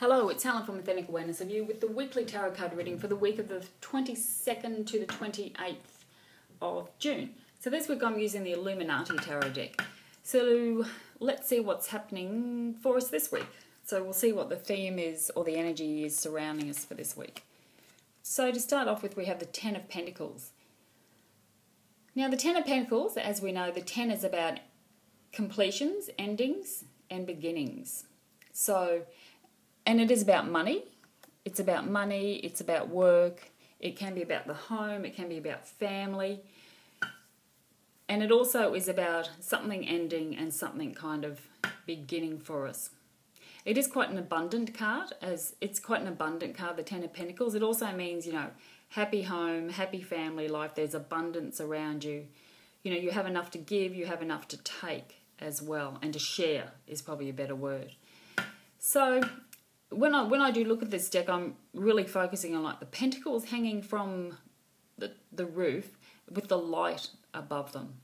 Hello, it's Helen from Authentic Awareness of You with the weekly tarot card reading for the week of the 22nd to the 28th of June. So this week I'm using the Illuminati Tarot deck. So let's see what's happening for us this week. So we'll see what the theme is or the energy is surrounding us for this week. So to start off with, we have the Ten of Pentacles. Now the Ten of Pentacles, as we know, the 10 is about completions, endings and beginnings. And it is about money. It's about money, it's about work, it can be about the home, it can be about family. And it also is about something ending and something kind of beginning for us. It is quite an abundant card, the Ten of Pentacles. It also means, happy home, happy family life. There's abundance around you. You have enough to give, you have enough to take as well. And to share is probably a better word. So when I do look at this deck, I'm really focusing on the pentacles hanging from the roof with the light above them.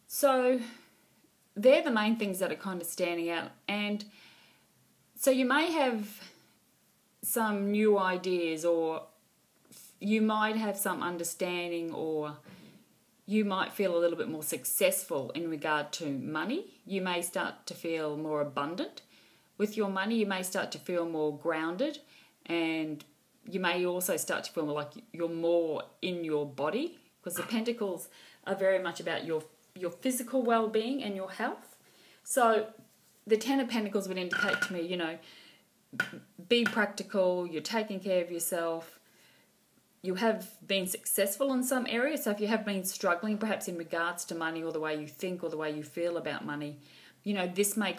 So they're the main things that are kind of standing out. And so you may have some new ideas, or you might have some understanding, or you might feel a little bit more successful in regard to money. You may start to feel more abundant with your money. You may start to feel more grounded, and you may also start to feel like you're more in your body, because the pentacles are very much about your physical well-being and your health. So the Ten of Pentacles would indicate to me, be practical, you're taking care of yourself, you have been successful in some areas. So if you have been struggling perhaps in regards to money, or the way you think or the way you feel about money, this may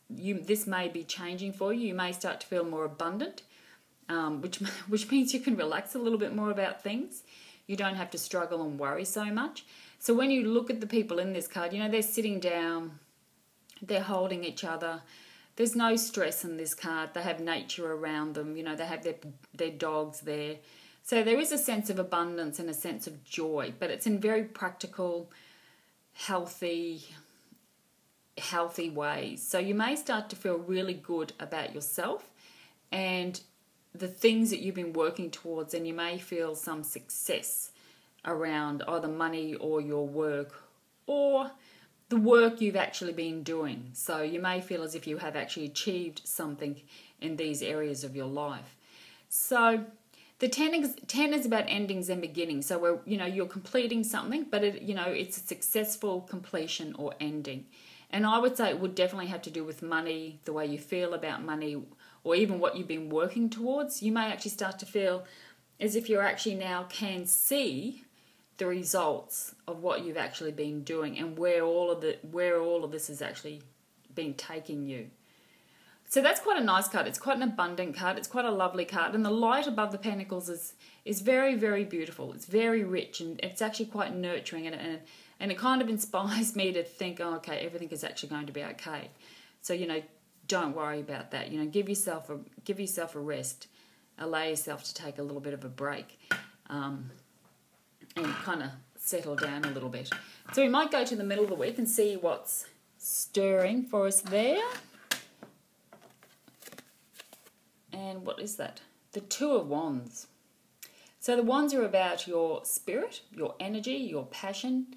this may be changing for you. You may start to feel more abundant, which means you can relax a little bit more about things. You don't have to struggle and worry so much. So when you look at the people in this card, they're sitting down, they're holding each other. There's no stress in this card. They have nature around them. They have their dogs there. So there is a sense of abundance and a sense of joy, but it's in very practical, healthy ways. So you may start to feel really good about yourself and the things that you've been working towards, and you may feel some success around either money or your work, or the work you've actually been doing. So you may feel as if you have actually achieved something in these areas of your life. So the 10 is about endings and beginnings. So you're completing something, but it's a successful completion or ending. And I would say it would definitely have to do with money, the way you feel about money, or even what you've been working towards. You may actually start to feel as if you actually now can see the results of what you've actually been doing, and where all of this has actually been taking you. So that's quite a nice card. It's quite an abundant card. It's quite a lovely card. And the light above the pentacles is very, very beautiful. It's very rich, and it's actually quite nurturing, and it kind of inspires me to think, oh, okay, everything is actually going to be okay. So, don't worry about that. Give yourself a rest. Allow yourself to take a little bit of a break, and kind of settle down a little bit. So we might go to the middle of the week and see what's stirring for us there. And what is that? The Two of Wands. So the wands are about your spirit, your energy, your passion,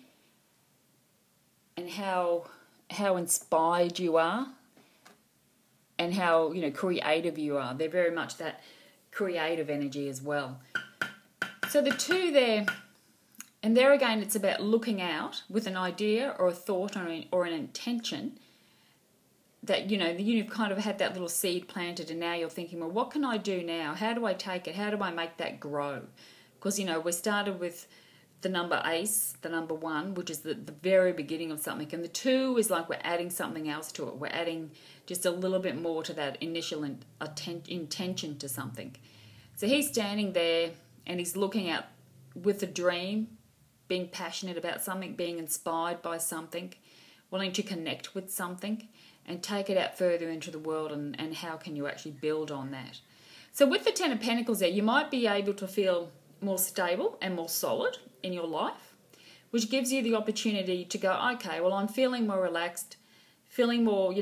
and how inspired you are, and how creative you are. They're very much that creative energy as well. So the two there, and there again, it's about looking out with an idea or a thought or an intention that you've kind of had that little seed planted, and now you're thinking, well, what can I do now? How do I take it? How do I make that grow? Because we started with the number ace, the number 1, which is the very beginning of something, and the 2 is like we're adding something else to it. We're adding just a little bit more to that initial intention to something. So he's standing there and he's looking out with a dream, being passionate about something, being inspired by something, wanting to connect with something and take it out further into the world, and how can you actually build on that. So with the Ten of Pentacles there, you might be able to feel more stable and more solid in your life, which gives you the opportunity to go, okay, well, I'm feeling more relaxed, feeling more,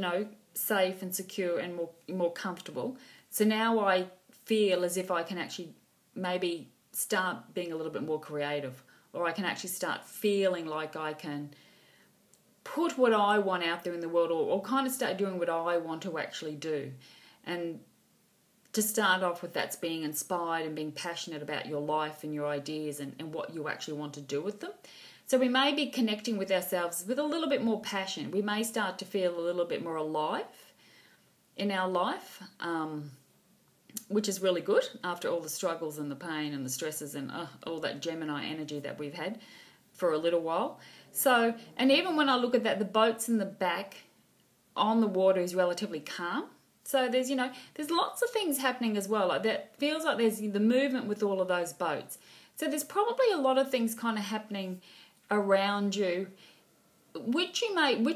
safe and secure and more comfortable. So now I feel as if I can actually maybe start being a little bit more creative, or I can actually start feeling like I can put what I want out there in the world, or kind of start doing what I want to actually do. And to start off with, that's being inspired and being passionate about your life and your ideas and what you actually want to do with them. So we may be connecting with ourselves with a little bit more passion. We may start to feel a little bit more alive in our life, which is really good after all the struggles and the pain and the stresses and all that Gemini energy that we've had for a little while. So, and even when I look at that, the boats in the back on the water is relatively calm. So there's, there's lots of things happening as well. Like that feels like there's the movement with all of those boats. So there's probably a lot of things kind of happening around you, which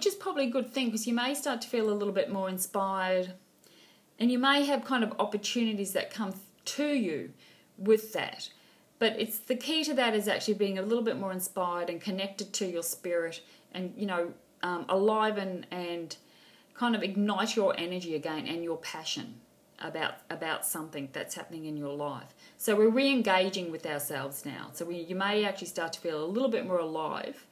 is probably a good thing, because you may start to feel a little bit more inspired, and you may have kind of opportunities that come to you with that. But it's the key to that is actually being a little bit more inspired and connected to your spirit, and alive and kind of ignite your energy again and your passion about something that's happening in your life. So we're re-engaging with ourselves now. So you may actually start to feel a little bit more alive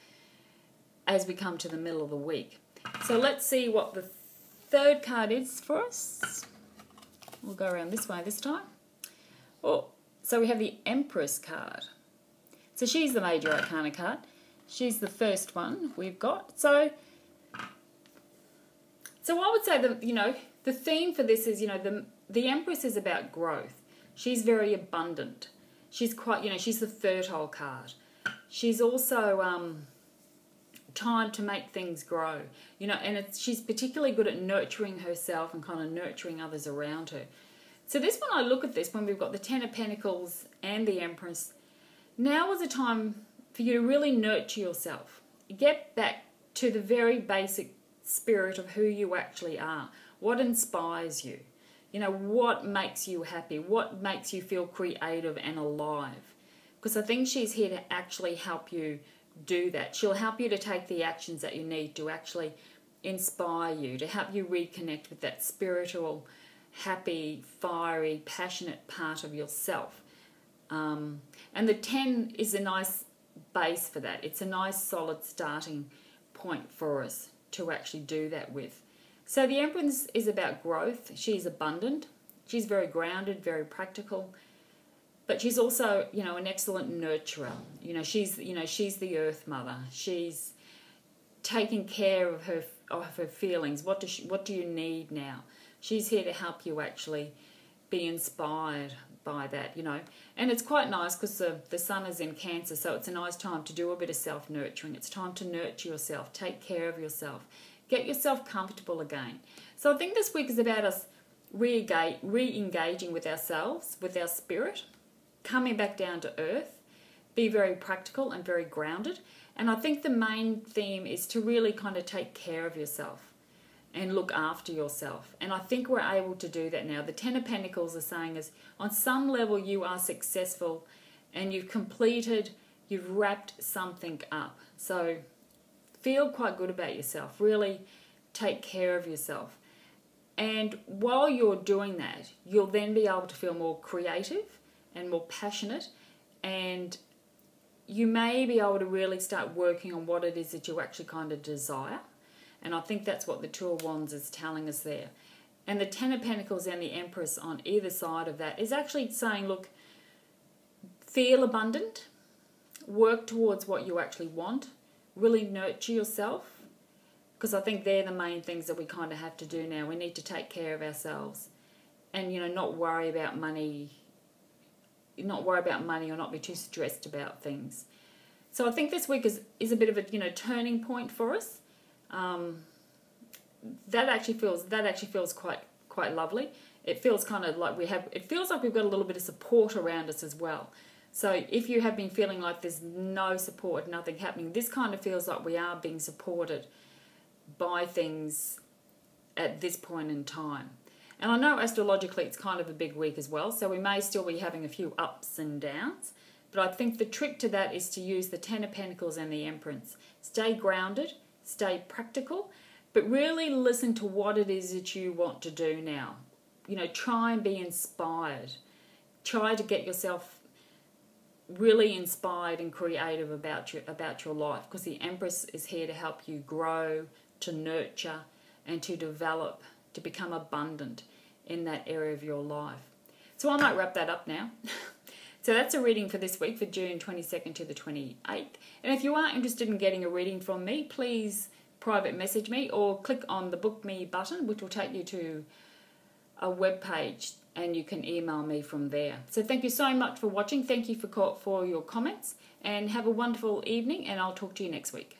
as we come to the middle of the week. So let's see what the third card is for us. We'll go around this way this time. So we have the Empress card. So she's the Major Arcana card. She's the first one we've got. So I would say that, the theme for this is, the Empress is about growth. She's very abundant. She's quite, she's the fertile card. She's also time to make things grow, and she's particularly good at nurturing herself and kind of nurturing others around her. So when I look at this, when we've got the Ten of Pentacles and the Empress, now is a time for you to really nurture yourself. Get back to the very basic spirit of who you actually are. What inspires you? What makes you happy? What makes you feel creative and alive? Because I think she's here to actually help you do that. She'll help you to take the actions that you need to actually inspire you, to help you reconnect with that spiritual, happy, fiery, passionate part of yourself. And the 10 is a nice base for that. It's a nice solid starting point for us to actually do that with. So the Empress is about growth. She's abundant. She's very grounded, very practical. But she's also, an excellent nurturer. She's the Earth Mother. She's taking care of her feelings. What do you need now? She's here to help you actually be inspired by that, And it's quite nice because the sun is in Cancer, so it's a nice time to do a bit of self-nurturing. It's time to nurture yourself, take care of yourself, get yourself comfortable again. So I think this week is about us re-engaging with ourselves, with our spirit, coming back down to earth, be very practical and very grounded. And I think the main theme is to really kind of take care of yourself and look after yourself. And I think we're able to do that now. The Ten of Pentacles are saying is on some level you are successful and you've wrapped something up. So feel quite good about yourself. Really take care of yourself. And while you're doing that, you'll then be able to feel more creative and more passionate, and you may be able to really start working on what it is that you actually kind of desire. And I think that's what the Two of Wands is telling us there. And the Ten of Pentacles and the Empress on either side of that is actually saying, look, feel abundant, work towards what you actually want, really nurture yourself, because I think they're the main things that we kind of have to do now. We need to take care of ourselves and, not worry about money, or not be too stressed about things. So I think this week is a bit of a, turning point for us. That actually feels quite lovely. It feels kind of like it feels like we've got a little bit of support around us as well. So if you have been feeling like there's no support, nothing happening, this kind of feels like we are being supported by things at this point in time. And I know astrologically it's kind of a big week as well, so we may still be having a few ups and downs, but I think the trick to that is to use the Ten of Pentacles and the Empress. Stay grounded, stay practical, But really listen to what it is that you want to do now. You know, try and be inspired. Try to get yourself really inspired and creative about your life, because the Empress is here to help you grow, to nurture, and to develop, to become abundant in that area of your life. So I might wrap that up now. So that's a reading for this week, for June 22nd to the 28th. And if you are interested in getting a reading from me, please private message me or click on the Book Me button, which will take you to a web page, and you can email me from there. So thank you so much for watching. Thank you for your comments, and have a wonderful evening, and I'll talk to you next week.